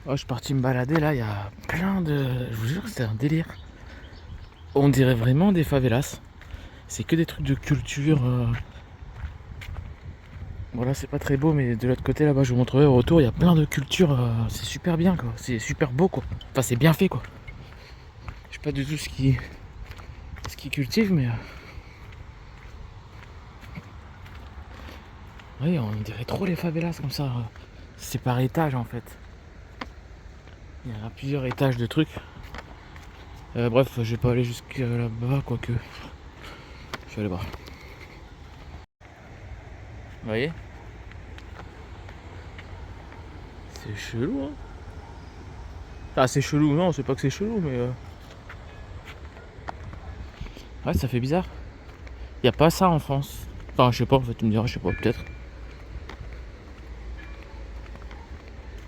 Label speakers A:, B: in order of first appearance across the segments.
A: Oh, je suis parti me balader là, il y a plein de... Je vous jure que c'était un délire. On dirait vraiment des favelas. C'est que des trucs de culture. Voilà, c'est pas très beau, mais de l'autre côté là-bas, je vous montrerai au retour, il y a plein de cultures. C'est super bien quoi. C'est super beau quoi. Enfin, c'est bien fait quoi. Je sais pas du tout ce qu'ils cultivent, mais. Oui, on dirait trop les favelas comme ça. C'est par étage en fait. Il y a plusieurs étages de trucs. Bref, je vais pas aller jusqu'à là-bas, quoique. Je vais aller voir. Vous voyez? C'est chelou, hein? Ah, c'est chelou, non, c'est pas que c'est chelou, mais. Ouais, ça fait bizarre. Y a pas ça en France. Enfin, je sais pas, en fait, tu me diras, je sais pas, peut-être.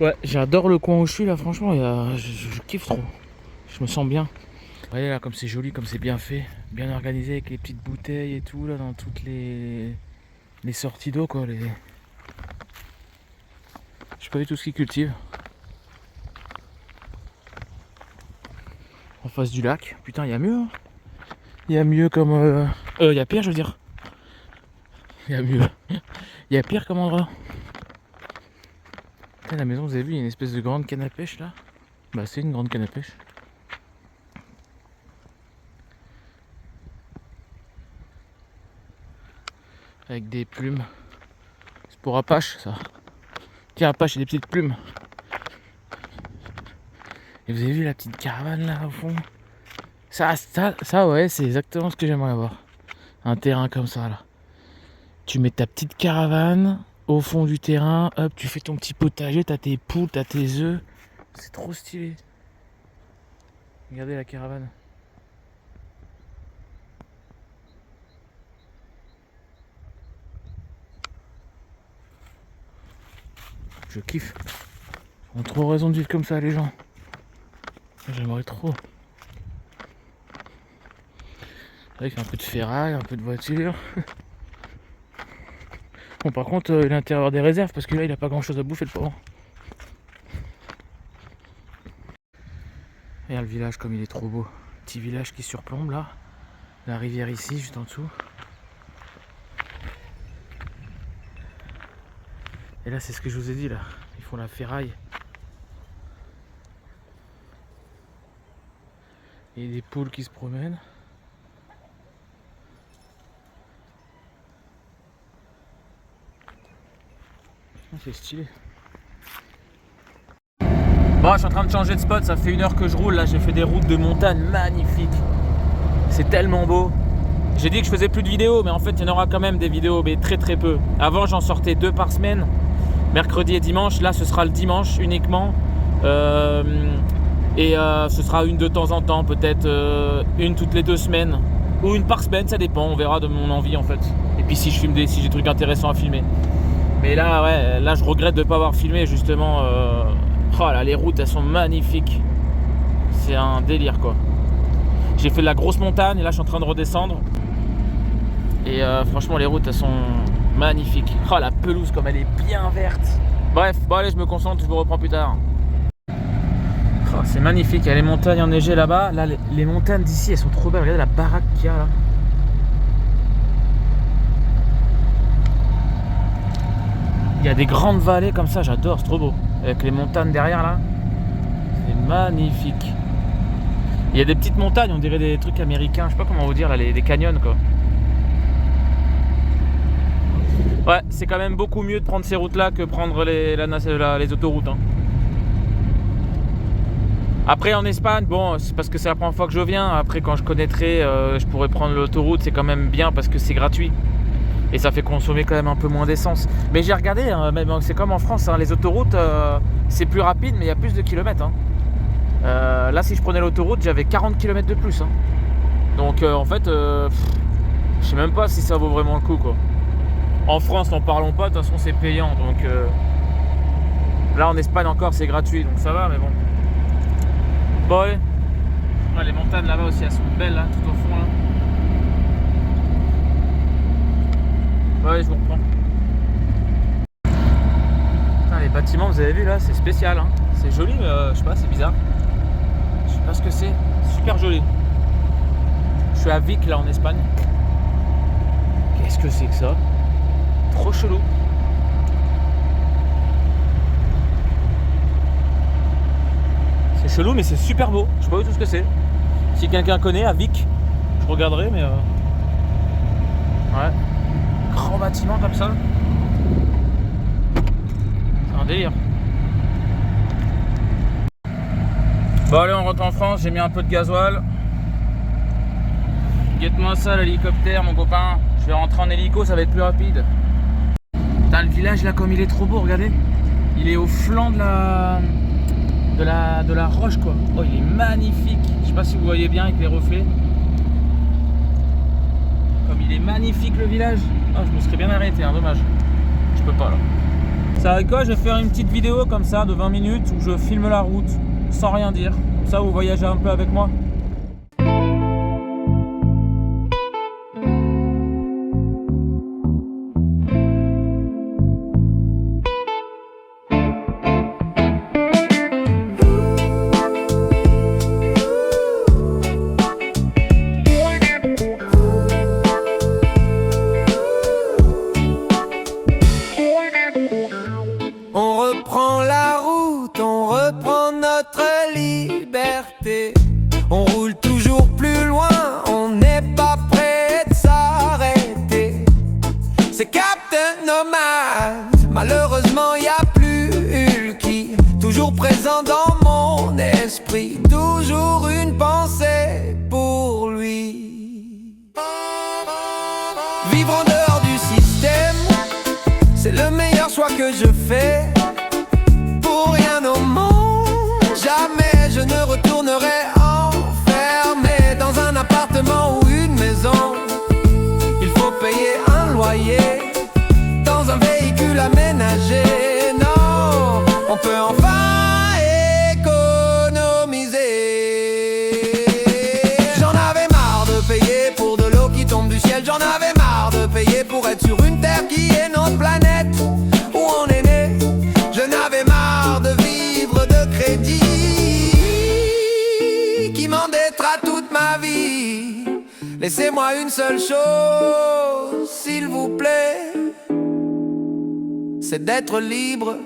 A: Ouais, j'adore le coin où je suis là, franchement, je kiffe trop. Je me sens bien. Vous voyez là, comme c'est joli, comme c'est bien fait, bien organisé avec les petites bouteilles et tout, là, dans toutes les sorties d'eau, quoi. Je sais pas du tout ce qu'ils cultivent. En face du lac. Putain, il y a mieux, hein. Il y a mieux comme. Il y a pire, je veux dire. Il y a mieux. Il y a pire comme endroit. Putain, la maison, vous avez vu, il y a une espèce de grande canne à pêche là. Bah, c'est une grande canne à pêche. Avec des plumes. C'est pour Apache, ça. Tiens, Apache, et des petites plumes. Et vous avez vu la petite caravane là au fond? Ça ouais, c'est exactement ce que j'aimerais avoir. Un terrain comme ça là. Tu mets ta petite caravane au fond du terrain, hop, tu fais ton petit potager, t'as tes poules, t'as tes œufs. C'est trop stylé. Regardez la caravane. Je kiffe. Ils ont trop raison de vivre comme ça les gens. J'aimerais trop. Là, il fait un peu de ferraille, un peu de voiture. Bon, par contre, l'intérieur des réserves, parce que là, il a pas grand chose à bouffer le pauvre. Regarde le village comme il est trop beau. Petit village qui surplombe là. La rivière ici, juste en dessous. Et là, c'est ce que je vous ai dit là. Ils font la ferraille. Il y a des poules qui se promènent. Oh, c'est stylé. Bon, je suis en train de changer de spot, ça fait 1 heure que je roule, là j'ai fait des routes de montagne magnifiques. C'est tellement beau. J'ai dit que je faisais plus de vidéos, mais en fait il y en aura quand même des vidéos, mais très très peu. Avant j'en sortais 2 par semaine, mercredi et dimanche, là ce sera le dimanche uniquement. Ce sera une de temps en temps, peut-être une toutes les 2 semaines. Ou une par semaine, ça dépend, on verra de mon envie en fait. Et puis si je filme si j'ai des trucs intéressants à filmer. Mais là ouais, là je regrette de ne pas avoir filmé justement. Oh là, les routes elles sont magnifiques. C'est un délire quoi. J'ai fait de la grosse montagne et là je suis en train de redescendre. Et franchement les routes elles sont magnifiques. Oh la pelouse comme elle est bien verte. Bref, bon allez je me concentre, je vous reprends plus tard. Oh, c'est magnifique, il y a les montagnes enneigées là-bas. Là les montagnes d'ici elles sont trop belles. Regardez la baraque qu'il y a là. Il y a des grandes vallées comme ça, j'adore, c'est trop beau. Avec les montagnes derrière là. C'est magnifique. Il y a des petites montagnes, on dirait des trucs américains, je sais pas comment vous dire là, des canyons quoi. Ouais, c'est quand même beaucoup mieux de prendre ces routes là que prendre les autoroutes. Hein. Après en Espagne, bon, c'est parce que c'est la première fois que je viens. Après quand je connaîtrai, je pourrais prendre l'autoroute, c'est quand même bien parce que c'est gratuit. Et ça fait consommer quand même un peu moins d'essence. Mais j'ai regardé, hein, c'est comme en France, hein, les autoroutes, c'est plus rapide mais il y a plus de kilomètres. Hein. Là si je prenais l'autoroute, j'avais 40 km de plus. Hein. Donc en fait, je sais même pas si ça vaut vraiment le coup quoi. En France, n'en parlons pas, de toute façon c'est payant. Donc là en Espagne encore c'est gratuit, donc ça va, mais bon. Bon allez. Ouais, les montagnes là-bas aussi elles sont belles là, tout au fond là. Ouais, je vous reprends. Putain, les bâtiment, vous avez vu là, c'est spécial. Hein. C'est joli, mais je sais pas, c'est bizarre. Je sais pas ce que c'est. Super joli. Je suis à Vic là en Espagne. Qu'est-ce que c'est que ça? Trop chelou. C'est chelou, mais c'est super beau. Je sais pas du tout ce que c'est. Si quelqu'un connaît à Vic, je regarderai, mais ouais. Grand bâtiment comme ça. C'est un délire. Bon allez, on rentre en France, j'ai mis un peu de gasoil. Guette-moi ça l'hélicoptère mon copain. Je vais rentrer en hélico, ça va être plus rapide. Putain, le village là comme il est trop beau, regardez. Il est au flanc de la roche quoi. Oh il est magnifique. Je sais pas si vous voyez bien avec les reflets. Comme il est magnifique le village. Oh, je me serais bien arrêté, hein, dommage. Je peux pas là. C'est avec quoi je vais faire une petite vidéo comme ça de 20 minutes où je filme la route sans rien dire. Comme ça vous voyagez un peu avec moi.
B: On reprend la route, on reprend notre liberté. On roule toujours plus loin, on n'est pas prêt de s'arrêter. C'est Captain Nomade, malheureusement y a plus Hulky. Toujours présent dans mon esprit, toujours une pensée pour lui. Vivre en dehors du système, c'est le meilleur choix que je fais. Pour rien au monde, jamais je ne retournerai enfermé dans un appartement ou une maison. Il faut payer un loyer dans un véhicule aménagé. Non, on peut enfin économiser. J'en avais marre de payer pour de l'eau qui tombe du ciel. J'en avais marre de payer pour être sur une terre qui est notre planète où on est né. Je n'avais marre de vivre de crédit qui m'endettera toute ma vie. Laissez-moi une seule chose, s'il vous plaît, c'est d'être libre.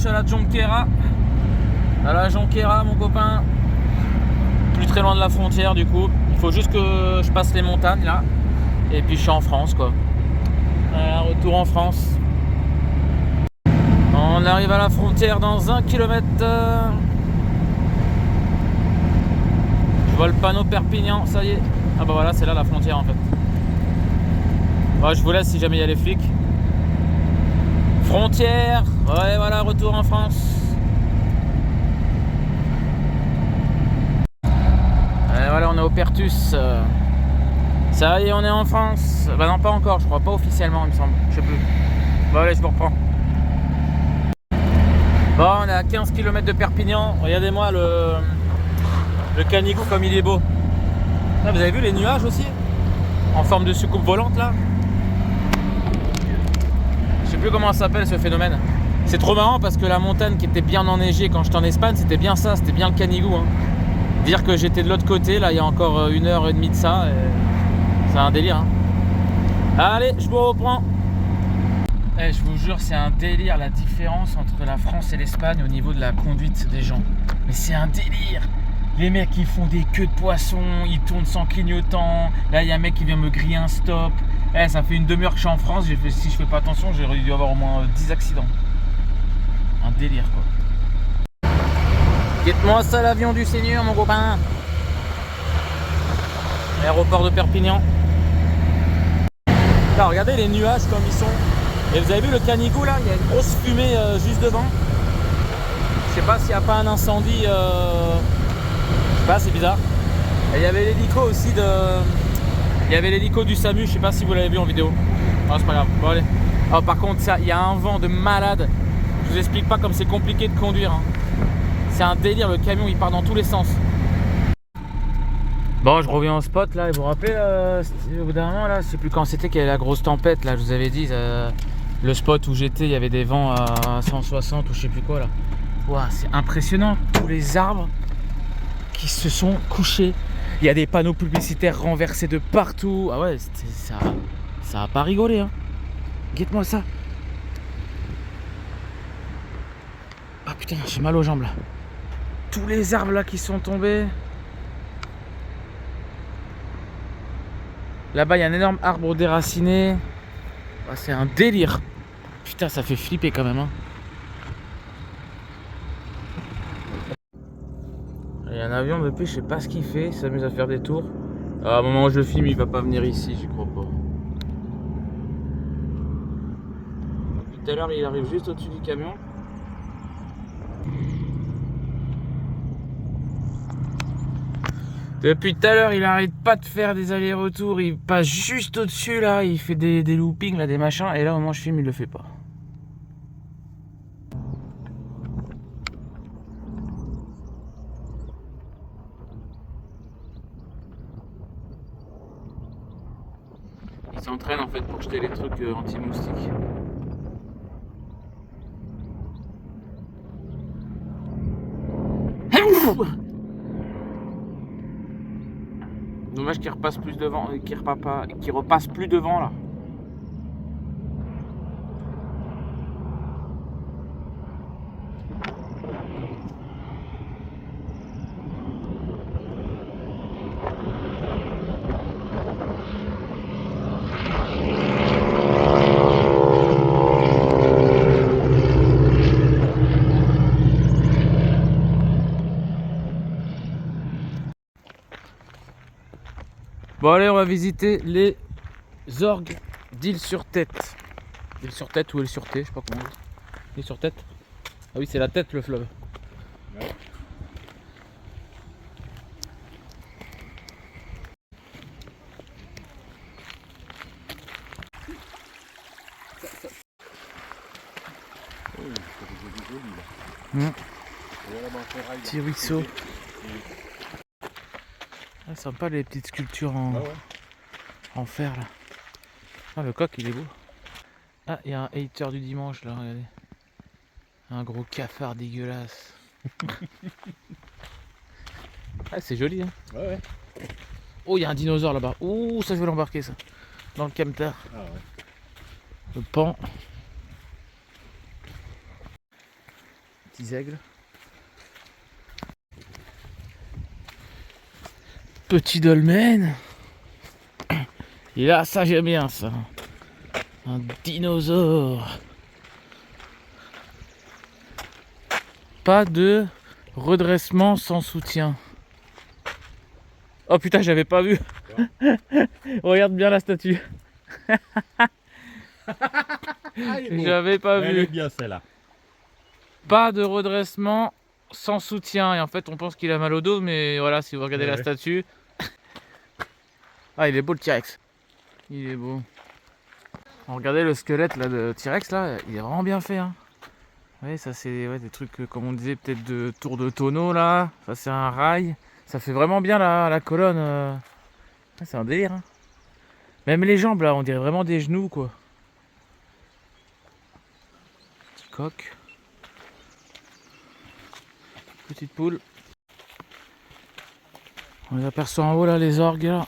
A: à la Jonquera. À la Jonquera, mon copain. Plus très loin de la frontière, du coup. Il faut juste que je passe les montagnes, là. Et puis je suis en France, quoi. Voilà, retour en France. On arrive à la frontière dans 1 km. Je vois le panneau Perpignan, ça y est. Ah bah voilà, c'est là la frontière en fait. Bon, je vous laisse si jamais il y a les flics. Frontière. Ouais, voilà, retour en France. Et voilà, on est au Pertus. Ça y est, on est en France. Bah non, pas encore, je crois pas officiellement, il me semble. Je sais plus. Bon, allez, je vous reprends. Bon, on est à 15 km de Perpignan. Regardez-moi le Canigou comme il est beau. Là, vous avez vu les nuages aussi? En forme de soucoupe volante là. Je sais plus comment ça s'appelle ce phénomène. C'est trop marrant parce que la montagne qui était bien enneigée quand j'étais en Espagne, c'était bien ça, c'était bien le Canigou. Hein. Dire que j'étais de l'autre côté, là, il y a encore 1h30 de ça. C'est un délire. Hein. Allez, je vous reprends. Eh, je vous jure, c'est un délire la différence entre la France et l'Espagne au niveau de la conduite des gens. Mais c'est un délire. Les mecs, ils font des queues de poisson, ils tournent sans clignotant. Là, il y a un mec qui vient me griller un stop. Eh, ça fait une demi-heure que je suis en France. Si je fais pas attention, j'ai dû avoir au moins 10 accidents. Un délire, quoi. Dites-moi ça, l'avion du Seigneur, mon copain. Aéroport de Perpignan. Là, regardez les nuages comme ils sont. Et vous avez vu le Canigou là, il y a une grosse fumée juste devant. Je sais pas s'il n'y a pas un incendie. Je sais pas, c'est bizarre. Et il y avait l'hélico aussi de. Il y avait l'hélico du SAMU, je sais pas si vous l'avez vu en vidéo. Non, c'est pas grave. Bon allez. Oh, par contre ça, il y a un vent de malade. Je vous explique pas comme c'est compliqué de conduire. Hein. C'est un délire, le camion il part dans tous les sens. Bon, je reviens au spot là, et vous vous rappelez au bout d'un moment là, je sais plus quand c'était qu'il y avait la grosse tempête là, je vous avais dit le spot où j'étais, il y avait des vents à 160 ou je sais plus quoi là. Wow, c'est impressionnant, tous les arbres qui se sont couchés. Il y a des panneaux publicitaires renversés de partout. Ah ouais, ça a pas rigolé hein. Guette-moi ça. Ah putain, j'ai mal aux jambes là. Tous les arbres là qui sont tombés. Là-bas, il y a un énorme arbre déraciné. Ah, c'est un délire. Putain, ça fait flipper quand même. Hein. Il y a un avion depuis, je sais pas ce qu'il fait. Il s'amuse à faire des tours. À un moment où je le filme, il va pas venir ici, j'y crois pas. Depuis tout à l'heure, il arrive juste au-dessus du camion. Depuis tout à l'heure, il arrête pas de faire des allers-retours, il passe juste au-dessus là, il fait des loopings là, des machins, et là au moment où je filme, il le fait pas. Il s'entraîne en fait pour jeter les trucs anti-moustiques. Dommage qu'il repasse plus devant, qu'il repasse plus devant là. Bon allez, on va visiter les orgues d'Île-sur-Tête. Île-sur-Tête ou Île-sur-Tête, je sais pas comment on dit. Île-sur-Tête. Ah oui, c'est la tête le fleuve. Ouais. Petit ruisseau. Ah, sympa les petites sculptures en fer là. Ah, le coq il est beau. Ah, il y a un hater du dimanche là, regardez. Un gros cafard dégueulasse. Ah, c'est joli hein. Ouais, ouais. Oh, il y a un dinosaure là-bas. Ouh, ça je vais l'embarquer ça. Dans le camtar. Ah ouais. Le pan. petits aigles. Petit dolmen. Et là, ça j'aime bien ça. Un dinosaure. Pas de redressement sans soutien. Oh putain, j'avais pas vu. Regarde bien la statue. J'avais pas
C: Elle est
A: vu.
C: bien celle-là.
A: Pas de redressement sans soutien. Et en fait, on pense qu'il a mal au dos, mais voilà, si vous regardez la
C: Ouais.
A: statue. Ah, il est beau le T-Rex. Il est beau. Regardez le squelette là, de T-Rex là, il est vraiment bien fait. Hein. Ouais, ça c'est des trucs comme on disait, peut-être de tour de tonneau là. Ça c'est un rail. Ça fait vraiment bien la colonne. Ah, c'est un délire. Hein. Même les jambes là, on dirait vraiment des genoux quoi. Petit coq. Petite poule. On les aperçoit en haut là, les orgues là.